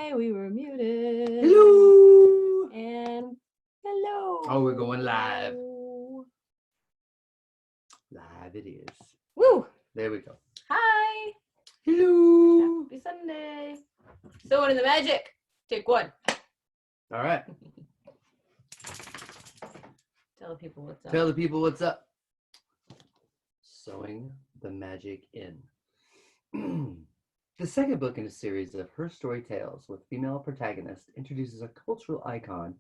Hi, we were muted. Hello. And hello. Oh, we're going live. Live it is. Woo. There we go. Hi. Hello. Happy Sunday. So what in the magic? Take one. All right. Tell the people what's up. Tell the people what's up. Sewing the magic in. The second book in a series of Her Story Tales with female protagonist introduces a cultural icon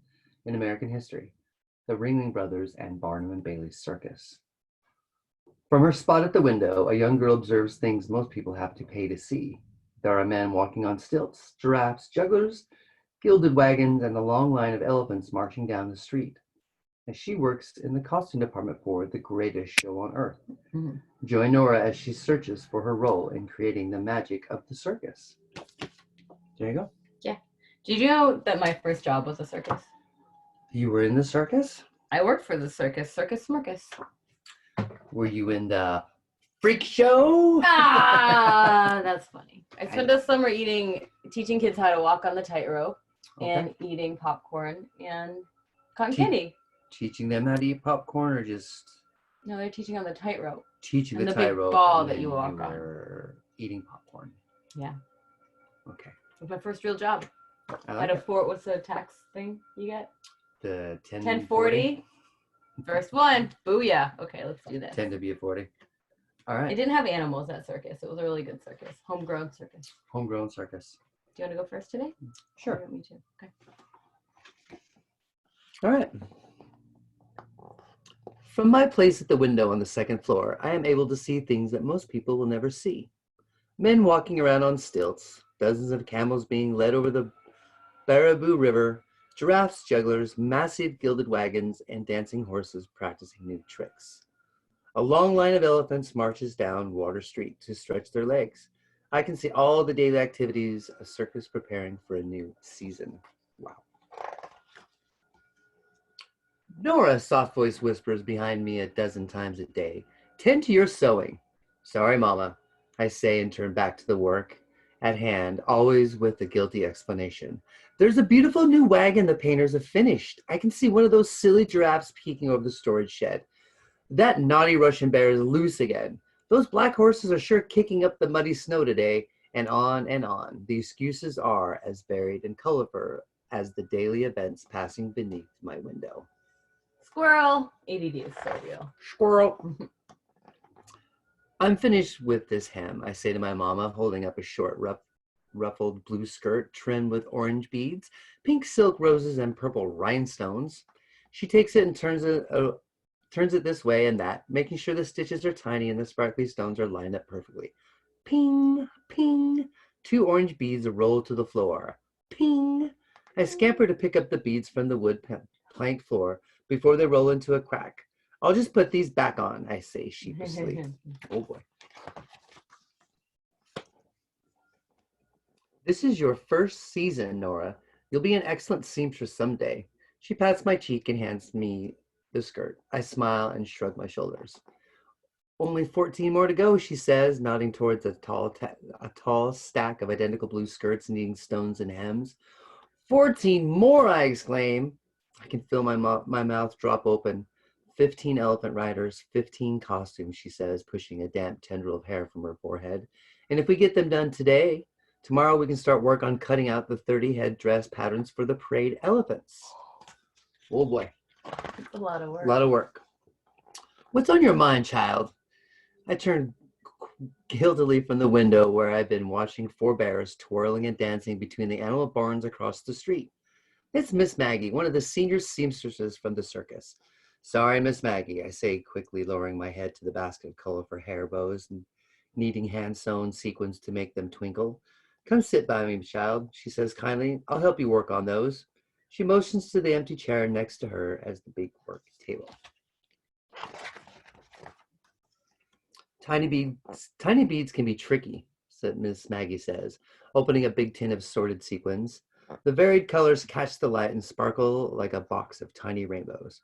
in American history, the Ringling Brothers and Barnum and Bailey's circus. From her spot at the window, a young girl observes things most people have to pay to see. There are men walking on stilts, giraffes, jugglers, gilded wagons, and a long line of elephants marching down the street. As she works in the costume department for The Greatest Show on Earth. Mm-hmm. Join Nora as she searches for her role in creating the magic of the circus. There you go. Yeah. Did you know that my first job was a circus? You were in the circus? I worked for the circus, Circus Smirkus. Were you in the freak show? Ah, that's funny. I spent a summer teaching kids how to walk on the tightrope and eating popcorn and cotton candy. Teaching them how to eat popcorn or just... No, they're teaching on the tightrope. Teaching and the big tightrope. ball that you walk on. Eating popcorn. Yeah. Okay. It was my first real job. What's the tax thing you get? The 1040. First one. Booyah. Okay, let's do this. 10 to be a 40. All right. It didn't have animals, that circus. It was a really good circus. Homegrown circus. Homegrown circus. Do you want to go first today? Sure. Me too. Okay. All right. From my place at the window on the second floor, I am able to see things that most people will never see. Men walking around on stilts, dozens of camels being led over the Baraboo River, giraffes, jugglers, massive gilded wagons, and dancing horses practicing new tricks. A long line of elephants marches down Water Street to stretch their legs. I can see all the daily activities, a circus preparing for a new season. Wow. Nora, soft voice whispers behind me a dozen times a day. Tend to your sewing. Sorry, Mama, I say and turn back to the work at hand, always with a guilty explanation. There's a beautiful new wagon the painters have finished. I can see one of those silly giraffes peeking over the storage shed. That naughty Russian bear is loose again. Those black horses are sure kicking up the muddy snow today, and on and on. The excuses are as varied and colorful as the daily events passing beneath my window. Squirrel. ADD is so real. Squirrel. I'm finished with this hem, I say to my mama, holding up a short, ruffled blue skirt trimmed with orange beads, pink silk roses, and purple rhinestones. She takes it and turns it this way and that, making sure the stitches are tiny and the sparkly stones are lined up perfectly. Ping, ping. 2 orange beads roll to the floor. Ping. I scamper to pick up the beads from the wood plank floor before they roll into a crack. I'll just put these back on, I say sheepishly. Oh boy. This is your first season, Nora. You'll be an excellent seamstress someday. She pats my cheek and hands me the skirt. I smile and shrug my shoulders. Only 14 more to go, she says, nodding towards a tall stack of identical blue skirts needing stones and hems. 14 more, I exclaim. I can feel my mouth drop open. 15 elephant riders, 15 costumes, she says, pushing a damp tendril of hair from her forehead. And if we get them done today, tomorrow we can start work on cutting out the 30 head dress patterns for the parade elephants. Oh boy. It's a lot of work. A lot of work. What's on your mind, child? I turn guiltily from the window where I've been watching 4 bears twirling and dancing between the animal barns across the street. It's Miss Maggie, one of the senior seamstresses from the circus. Sorry, Miss Maggie, I say quickly, lowering my head to the basket of colorful hair bows and kneading hand-sewn sequins to make them twinkle. Come sit by me, child, she says kindly. I'll help you work on those. She motions to the empty chair next to her as the big work table. Tiny beads can be tricky, said Miss Maggie says, opening a big tin of sorted sequins. The varied colors catch the light and sparkle like a box of tiny rainbows.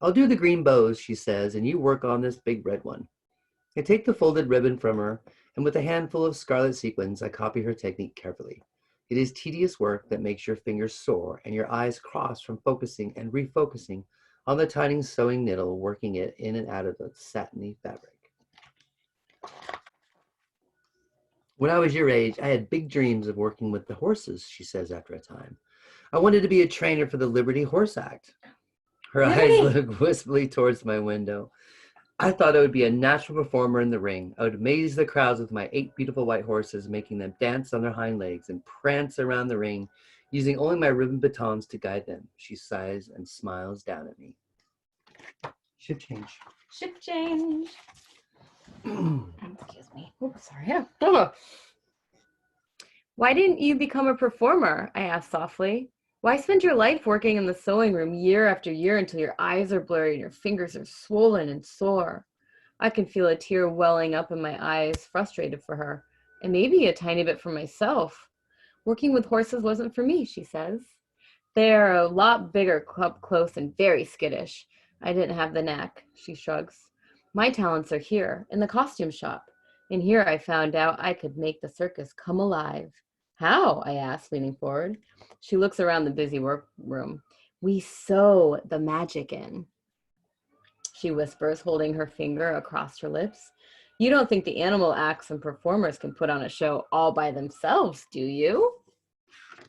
I'll do the green bows, she says, and you work on this big red one. I take the folded ribbon from her, and with a handful of scarlet sequins, I copy her technique carefully. It is tedious work that makes your fingers sore and your eyes cross from focusing and refocusing on the tiny sewing needle, working it in and out of the satiny fabric. When I was your age, I had big dreams of working with the horses, she says after a time. I wanted to be a trainer for the Liberty Horse Act. Her eyes look wistfully towards my window. I thought I would be a natural performer in the ring. I would amaze the crowds with my 8 beautiful white horses, making them dance on their hind legs and prance around the ring, using only my ribbon batons to guide them. She sighs and smiles down at me. Shift change. Shift change. Excuse me. Oops, sorry. Why didn't you become a performer? I asked softly. Why spend your life working in the sewing room year after year until your eyes are blurry and your fingers are swollen and sore? I can feel a tear welling up in my eyes, frustrated for her, and maybe a tiny bit for myself. Working with horses wasn't for me, she says. They are a lot bigger, up close, and very skittish. I didn't have the knack, she shrugs. My talents are here, in the costume shop. And here I found out I could make the circus come alive. How? I asked, leaning forward. She looks around the busy workroom. We sew the magic in, she whispers, holding her finger across her lips. You don't think the animal acts and performers can put on a show all by themselves, do you?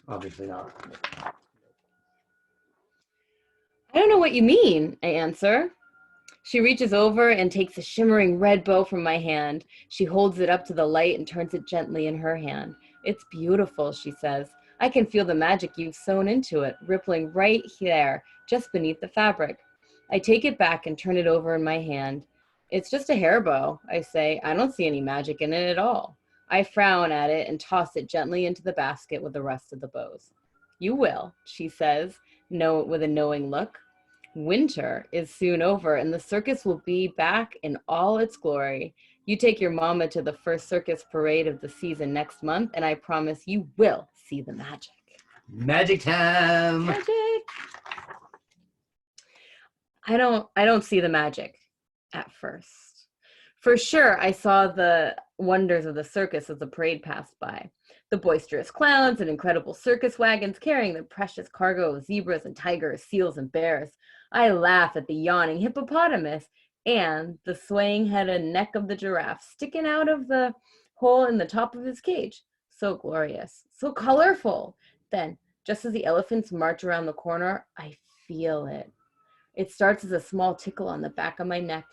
Obviously not. I don't know what you mean, I answer. She reaches over and takes a shimmering red bow from my hand. She holds it up to the light and turns it gently in her hand. It's beautiful, she says. I can feel the magic you've sewn into it, rippling right there, just beneath the fabric. I take it back and turn it over in my hand. It's just a hair bow, I say. I don't see any magic in it at all. I frown at it and toss it gently into the basket with the rest of the bows. You will, she says, with a knowing look. Winter is soon over and the circus will be back in all its glory. You take your mama to the first circus parade of the season next month and I promise you will see the magic. Magic time! Magic! I don't see the magic at first. For sure, I saw the wonders of the circus as the parade passed by. The boisterous clowns and incredible circus wagons carrying the precious cargo of zebras and tigers, seals and bears. I laugh at the yawning hippopotamus and the swaying head and neck of the giraffe sticking out of the hole in the top of his cage. So glorious, so colorful. Then, just as the elephants march around the corner, I feel it. It starts as a small tickle on the back of my neck.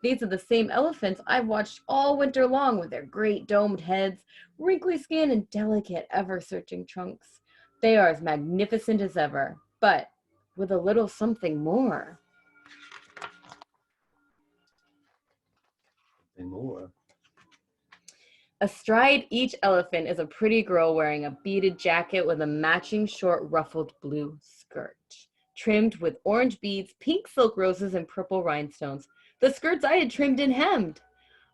These are the same elephants I've watched all winter long with their great domed heads, wrinkly skin, and delicate, ever-searching trunks. They are as magnificent as ever, but with a little something more. Something more. Astride each elephant is a pretty girl wearing a beaded jacket with a matching short ruffled blue skirt, trimmed with orange beads, pink silk roses, and purple rhinestones. The skirts I had trimmed and hemmed.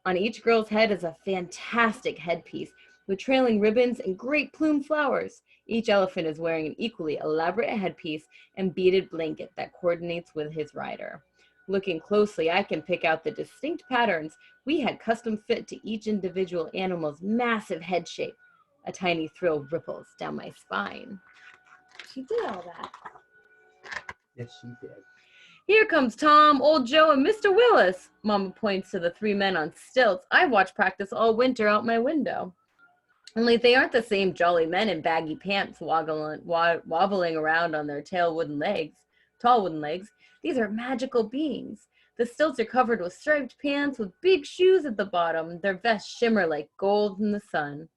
On each girl's head is a fantastic headpiece with trailing ribbons and great plume flowers. Each elephant is wearing an equally elaborate headpiece and beaded blanket that coordinates with his rider. Looking closely, I can pick out the distinct patterns we had custom fit to each individual animal's massive head shape. A tiny thrill ripples down my spine. She did all that. Yes, she did. Here comes Tom, Old Joe, and Mr. Willis. Mama points to the 3 men on stilts I watch practice all winter out my window. Only they aren't the same jolly men in baggy pants wobbling around on their tall wooden legs. These are magical beings. The stilts are covered with striped pants with big shoes at the bottom. Their vests shimmer like gold in the sun.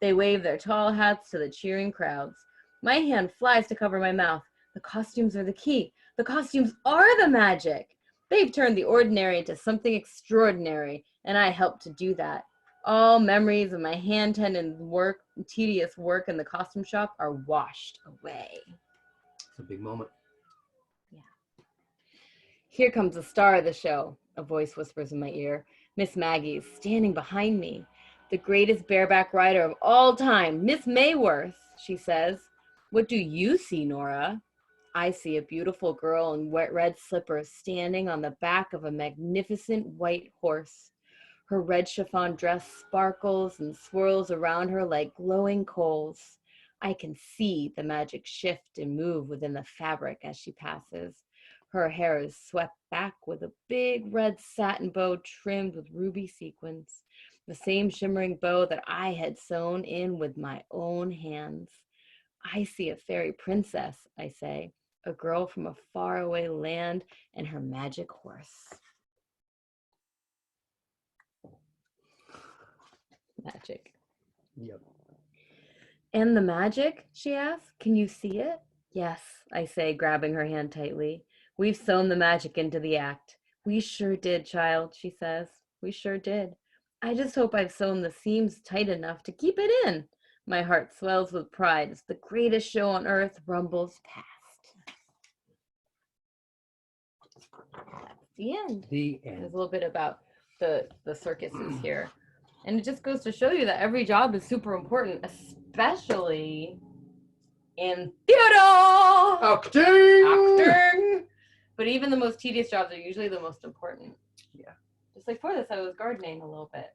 They wave their tall hats to the cheering crowds. My hand flies to cover my mouth. The costumes are the key. The costumes are the magic. They've turned the ordinary into something extraordinary, and I helped to do that. All memories of my tedious work in the costume shop are washed away. It's a big moment. Yeah. Here comes the star of the show, a voice whispers in my ear. Miss Maggie's standing behind me. The greatest bareback rider of all time, Miss Mayworth, she says. What do you see, Nora? I see a beautiful girl in wet red slippers standing on the back of a magnificent white horse. Her red chiffon dress sparkles and swirls around her like glowing coals. I can see the magic shift and move within the fabric as she passes. Her hair is swept back with a big red satin bow trimmed with ruby sequins, the same shimmering bow that I had sewn in with my own hands. I see a fairy princess, I say, a girl from a faraway land and her magic horse. Magic. Yep. And the magic? She asks. Can you see it? Yes, I say, grabbing her hand tightly. We've sewn the magic into the act. We sure did, child, she says. We sure did. I just hope I've sewn the seams tight enough to keep it in. My heart swells with pride as the greatest show on earth rumbles past. That's the end. The There's end. a little bit about the circuses here. And it just goes to show you that every job is super important, especially in theater. Acting. But even the most tedious jobs are usually the most important. Yeah. Just like for this, I was gardening a little bit.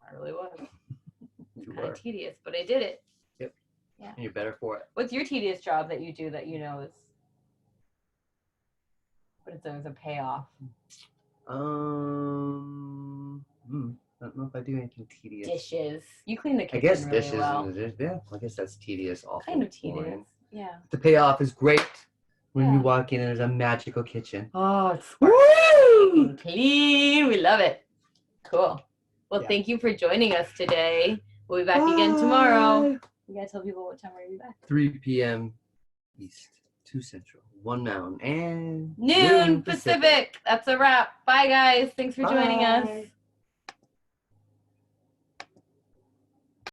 I really was. You Kind were. of tedious, but I did it. Yep. Yeah. And you're better for it. What's your tedious job that you do that you know is, but it's always a payoff? I don't know if I do anything tedious. Dishes. You clean the kitchen I guess really dishes well. and the dish. Yeah, I guess that's tedious. Also, Kind of tedious. boring. Yeah. The payoff is great when Yeah. you walk in and there's a magical kitchen. Oh, it's Woo! clean. We love it. Cool. Well, Yeah. thank you for joining us today. We'll be back again tomorrow. You gotta tell people what time we're gonna be back. 3 p.m. East, 2 Central, 1 Mountain, and Noon Pacific. That's a wrap. Bye, guys. Thanks for joining us. Bye.